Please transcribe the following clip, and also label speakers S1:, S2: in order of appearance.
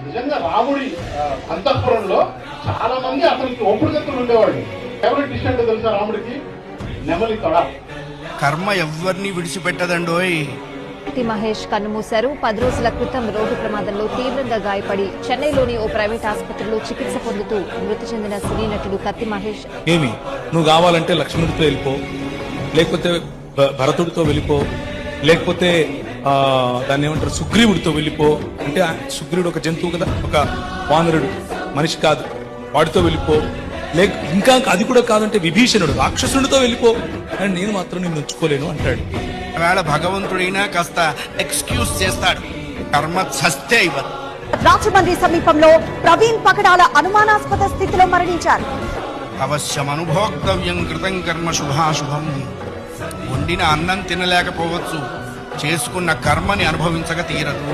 S1: నిజంగా రాముడి అంతఃపురంలో చాలా మంది అతనికి ఒప్పుడుగత్తులు ఉండేవాళ్ళు. ఫేవరెట్ డిష్ అంటే తెలుసా రాముడికి? నెమలి తొడ.
S2: కర్మ ఎవరిని విడిచిపెట్టదండోయ్.
S3: కత్తి మహేష్ కన్నుమూశారు. 10 రోజుల క్రితం రోడ్డు ప్రమాదంలో తీవ్రంగా గాయపడి చెన్నైలోని ఓ ప్రైవేట్ ఆసుపత్రిలో చికిత్స పొందుతూ మృతి చెందిన సినీ నటుడు కత్తి మహేష్.
S4: ఏమి నువ్వు కావాలంటే లక్ష్మణుడితో వెళ్ళిపో, లేకపోతే భరతుడితో వెళ్ళిపో, లేకపోతే దాన్ని ఏమంటారు సుగ్రీవుడితో వెళ్ళిపో. అంటే సుగ్రీవుడు ఒక జంతువు కదా, ఒక వానరుడు, మనిషి కాదు, వాడితో వెళ్ళిపో. లేక ఇంకా అది కూడా కాదంటే విభీషణుడు రాక్షసుడితో వెళ్ళిపో. అని నేను మాత్రం నిన్ను ఉంచుకోలేను అంటాడు.
S2: వేళ భగవంతుడైనా కాస్త ఎక్స్క్యూజ్ చేస్తాడు, కర్మ చస్తే ఇవ్వదు.
S5: రాజమండ్రి సమీపంలో ప్రవీణ్ పకడాల అనుమానాస్పద స్థితిలో మరణించారు.
S2: అవశ్యం అనుభోక్తవ్యం కృతం కర్మ శుభాశుభం. వండిన అన్నం తినలేకపోవచ్చు, చేసుకున్న కర్మని అనుభవించక తీరదు.